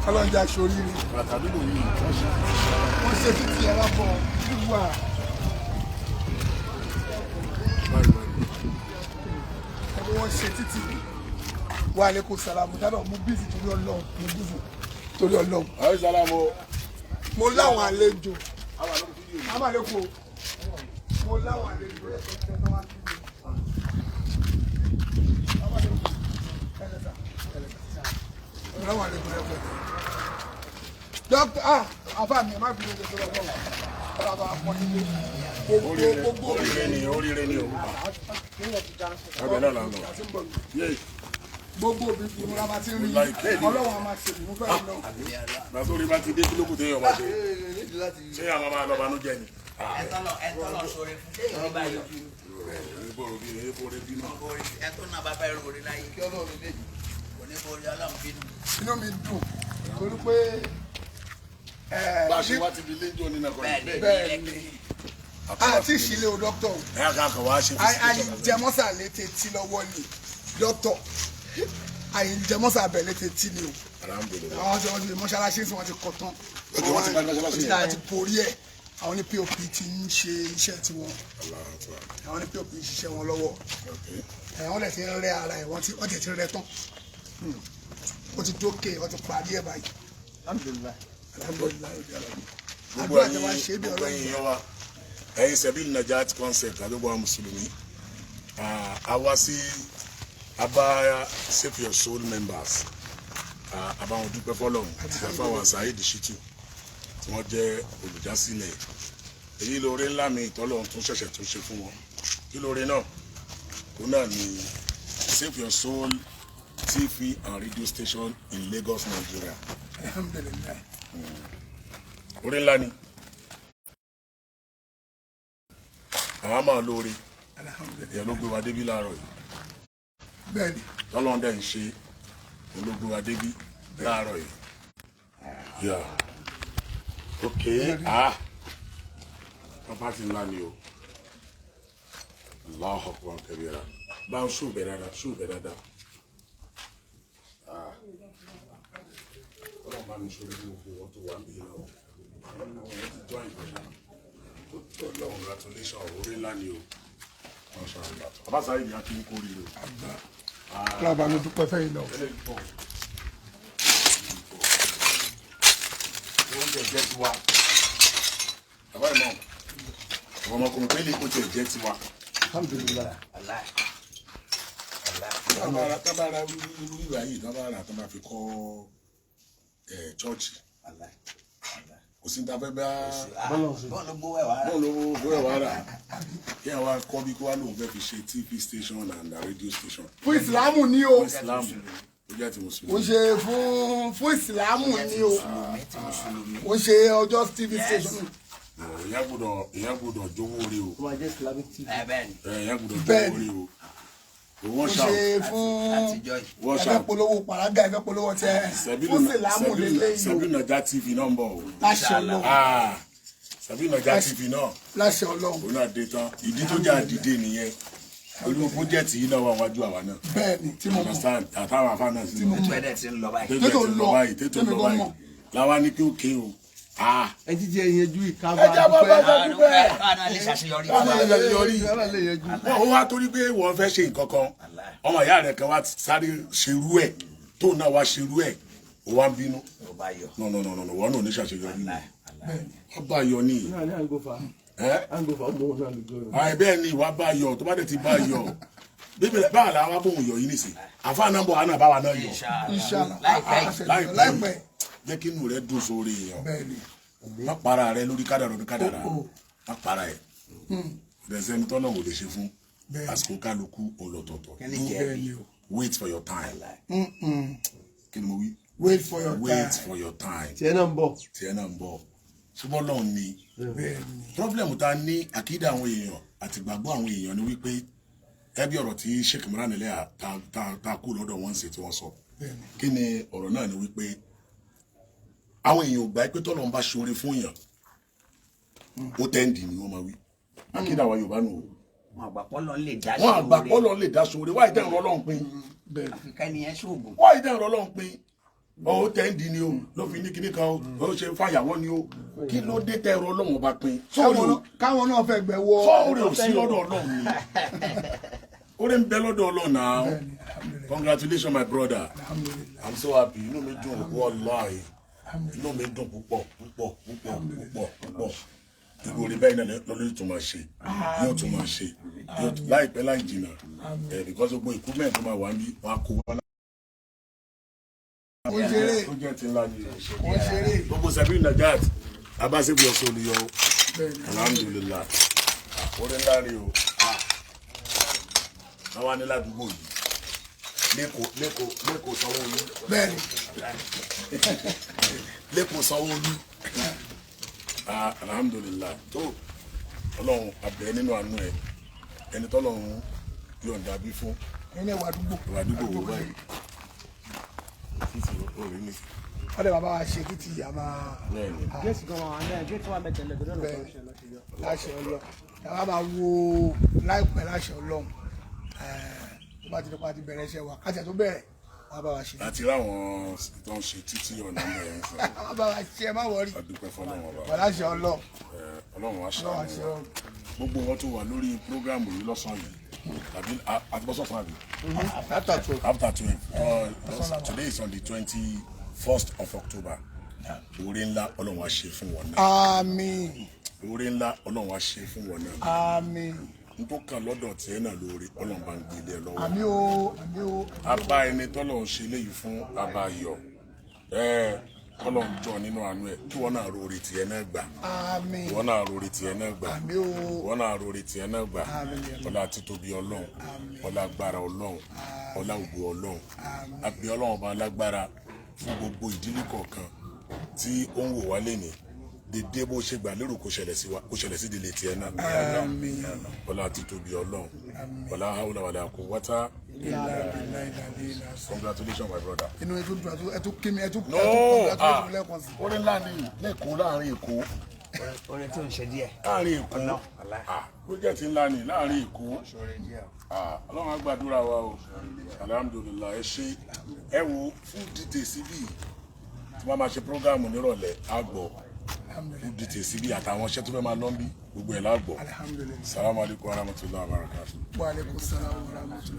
Ọlọ́jà sórí rí. Wọ́n ṣe títí ẹ̀rọ pọ̀ wíwà. Wọ́n ṣe títí wà lẹ́kọ̀ọ́ sàlámù dáná mú bíìsì torí Ọlọ́run mú bíìsì torí Ọlọ́run. Àwọn sàlámù. Mo láwọn àlejò. Àmàlẹ́kọ̀ọ́. Mo láwọn àlejò ẹ̀kọ́ tó wá sí mi. Láwọn àlejò ẹ̀kọ́. Dókítà àbá mi má bínú ẹjọ́ tó lọ́wọ́ ọ̀rọ̀ àpọ̀jù gbogbo oríire ni o. Ọbẹ̀ náà là ń lọ. Gbogbo òbí fún mi lábá tí ń rí Ọlọ́run a máa ṣe ìmú fẹ́ lọ. Bàtórí bá ti dé kí lókùn téèyàn máa ṣe. Ṣé àwọn máa lọ banú jẹ ni? Ẹ̀tọ́ lọ sọ̀rọ̀ fún déyìí báyìí. Ẹ̀tọ́ náà bá bá ẹrù orí láyé. Kí Ọlọ́run méjì kò ní borí Ọlọ́run bínú. Inú mi dùn torí pé bá a ṣe wá ti di léjọ́ nínú ẹ̀kọ́ bẹ́ẹ̀ ni àti ìṣílẹ̀ o dókítà o. Ẹ kà kàn wá ṣe. Àyìnjẹmọ́sà létí tí lọ́wọ́ ni dókítà àyìnjẹmọ́sà bẹ̀ létí tí ni o. Àwọn tí wọ́n ti mọ́ṣáláṣí sí wọ́n ti kọ́ tán. Wọ́n ti porí ẹ̀. Àwọn ní POP ti ń ṣe iṣẹ́ tiwọn. Àwọn ní POP ń ṣiṣẹ́ wọn lọ́wọ́. Wọ́n lè ti rẹ́ ara ẹ̀ wọ́n ti rẹ́ tán. Ó ti dókè ó ti parí ẹ̀ báyìí. Gbogbo ẹ̀yin yọ wa ẹ̀yin Sabil Najat concept àdúgbò àwọn mùsùlùmí àwa sí abá Save Your Soul members àbáwọn dúpẹ́ fọ́lọ́run àti àfáwọn Saheed Shittu tí wọ́n jẹ́ olùdásílẹ̀ èyí lóore ńlá mi ìtọ́lọ́run tún ṣẹ̀ṣẹ̀ tún ṣe fún wọn kí lóore náà kó náà ní Save Your Soul TV and radio station in Lagos, Nigeria. Alhamdulillah. Orí ńlá ni àwọn máa lóore ìyẹn ló gbé wa débí láàárọ̀ yìí bẹ́ẹ̀ni tọ́lọ́run dẹ̀ ń ṣe ológun wa débí láàárọ̀ yìí yà ok pápátì ńlá ni o Allahu Akbar kabira bá ń ṣùgbẹ́ dáadáa ọlọ́run bá mi ṣorí ní gbogbo wọn tó wà ń bí náà congratulation orí ńlá ni o bàbá Saheed ìyá kí n kó rí o alábàá mi dúpẹ́ fẹ́yìn náà. oúnjẹ jẹ́ tiwa bàbá ìmọ̀ ọmọkùnrin pé lè kó tiẹ̀ jẹ́ tiwa. Alhamdulillah. tábàrà irú ìwà yìí tábà fi kọ́ chọ́ọ̀chì kò sí ta fẹ́ bá bọ́ọ̀lù gbówó ẹ̀wà rà kí ẹ̀ wá kọ́ bí kó wá lóun fẹ́ fi ṣe TV station and radio station. Fún ìsìlámù ni o. Fún ìsìlámù ó jẹ́ ti mùsùlùmí. Ó ṣe fún ìsìlámù ni o. Ó ṣe ọjọ́ TV station. Ìyẹn gbọ́dọ̀ jówó rí o. Wọ́n jẹ́ Islamic TV. Ìyẹn gbọ́dọ̀ jówó rí o. Ó ṣe fún ẹgbẹ́ polówó pàrágà ẹgbẹ́ polówó tẹ fún ìsìlámù lélẹ́yìn o. Sabil Najat TV náà ń bọ̀ o. Láṣẹ Ọlọ́run. Sabil Najat TV náà. Láṣẹ Ọlọ́run. Òun náà dé tán ìdí tó jẹ́ àdìdé nìyẹn olú pọ́jẹ́tì yìí náà wà wájú àwa náà. Bẹ́ẹ̀ni tí mo mọ̀ àtàwọn afáàná sí tí mo mọ̀ tètò ń lọ báyìí tètò ń lọ báyìí làwa ní kí ó ké o. ẹ ti jẹ ìyẹnjú ìkábà dúpẹ́ ó wá torí pé wọ́n fẹ́ ṣe nǹkan kan ọmọ ìyá rẹ̀ kan wá sáré ṣerú ẹ̀ tó náà wá ṣerú ẹ̀ ó wá ń bínú nọ̀nọ̀nọ̀nọ̀ wọ́n náà ní ṣàṣeyọrí ni wọ́n bá yọ ní bẹ́ẹ̀ ni ìwà bá yọ tó bá dẹ̀ ti bá yọ bíbí báwa la wá bóun yọ yìí nìsín àfa náà bọ̀ àná báwa náà yọ láìpẹ́ jẹ́ kí inú rẹ̀ dùn sórí èèyàn má para rẹ lórí kádàrá má para ẹ̀ bẹ̀sẹ̀ ní tọ́nà ò lè ṣe fún àsìkò kálukú ọlọ́tọ̀ọ̀tọ̀ wait for your time kí ni mo wí wait for your time tiẹ̀ náà ń bọ̀ ṣùgbọ́n lọ́hùn ni problem ta ní àkídà àwọn èèyàn àti ìgbàgbọ́ àwọn èèyàn ni wípé ẹbí ọ̀rọ̀ tí Sheikh Imran Eleha ta kú lọ́dọ̀ wọn ṣe tí wọ́n sọ kí ni ọ̀rọ̀ náà ni wípé àwọn èèyàn ò gbà pé tọ́lọ́ ń bá ṣoore fún èèyàn ó tẹ́ǹdì ni wọ́n máa wí akídà wa Yorùbá nù o wọn àgbà pọ́lọ́ lè dá wọn àgbà pọ́lọ́ lè dá sóore wáyé tẹ́ ń rọ́lọ́run pín àfikà ni ẹ ṣoògùn wáyé tẹ́ ń rọ́lọ́run pín ó tẹ́ǹdì ni o ló fi ní kíní kan o ó ṣe fàyàwọ́ ni o kí ló dé tẹ́ rọ́lọ́run bá pín káwọn náà fẹ́ gbẹ wọ sọ́ọ̀rẹ́ ò sí lọ́dọ̀ Ọlọ́run ni orí ń bẹ lọ́dọ̀ Ọlọ́run náà congratulations my brother I'm so happy inú mi dùn wallahi inú mi dùn púpọ̀ irú orí bẹ́ẹ̀ náà lọ́lọ́ tún máa ṣe yóò tún máa ṣe láìpẹ́ láì jìnnà because gbogbo equipment tó máa wà ní wọn á kó wọn. ó jẹ́ ti ńlá ni gbogbo sẹ́bí Najat abáṣepọ̀ ọ̀sẹ̀ olùyọ alhamdulillah orí ńlá rí o àwa ní ládùúgbò yìí lẹ́kọ̀ọ́ Sanwó-Olú bẹ́ẹ̀ni lẹ́kọ̀ọ́ Sanwó-Olú alhamdulillah tó Ọlọ́run abẹ nínú àánú ẹ ẹni tọ́lọ́run yọ̀ǹda bí fún ẹni ìwà àdúgbò wò báyìí ọdẹ bàbá wa ṣe kí ti àmà gẹ́sì gan wà náà gẹ́sì wà mẹ́tẹ̀lẹ̀ tó lọ́nà láṣẹ Ọlọ́run yàrá máa wo láìpẹ́ láṣẹ Ọlọ́run tó bá ti nípa ti bẹ̀rẹ̀ iṣẹ́ wa kájà tó bẹ̀rẹ̀ wọ́n bá wa ṣe. àti ráwọn tó ń ṣe títí ọ̀nà mẹ́rin fún wọ́n bá wa ṣe má wọrí. adúpẹ́ fọlọ́run ọba wà láṣẹ Ọlọ́run. Ọlọ́run wa ṣàánú gbogbo wọn tó wà lórí prógrámù yìí lọ́sàn-án yìí tàbí àtibọ́sọ̀fún àbí. after 12 today is on the 21st of October oore ńlá Ọlọ́run wa ṣe fún wọn náà. àmín. oore ńlá Ọlọ́run wa ṣe fún wọn náà. àmín. n tó kàn lọ́dọ̀ tiẹ̀ náà lóore Ọlọ́run bá ń gbé ilé lọ́wọ́. àmín o àmín o. abá ẹni tọ́lọ́run ṣe léyìí fún abayọ̀ Ọlọ́run jọ nínú àánú ẹ̀ kí wọ́n náà rore tiẹ̀ náà gbà. àmín. wọ́n náà rore tiẹ̀ náà gbà. àmín o. wọ́n náà rore tiẹ̀ náà gbà. ọlá títóbi Ọlọ́run ọlá agbára Ọlọ́run ọlá ògo Ọlọ́run àbí Ọlọ́run ọba alágbára fún gbogbo ìdílé kọ̀ọ̀kan tí ó ń wò wá lénìí dédé bó ṣe gbà lérò kó ṣẹlẹ̀ sí wa kó ṣẹlẹ̀ sí ìdílé tiẹ̀ náà. àmín. ọlá títóbi Ọlọ́run ọlá haúlà wàlà quwwata. Congratulations my brother. inú ètò dùn ẹtú kí mi ẹtú no lẹ́ẹ̀kan sí. orí ńlá ni lẹ́kọ̀ọ́ láàrin Èkó orin tí ò ń ṣe díẹ̀. láàrin Èkó project ńlá ni láàrin Èkó Ọlọ́run á gbàdúrà wa o alhamdulillah ẹ ṣe ẹ wo fún dìde síbí tí wọ́n máa ṣe prógámù nírọ̀lẹ́ àgbọ̀ fún dìde síbí àtàwọn iṣẹ́ tó fẹ́ máa lọ́nbí gbogbo ẹ̀ lágbọ̀. Salamu alaikum warahmatullahi wabarakatuh. wa alaikum salaam wa rahmatullahi.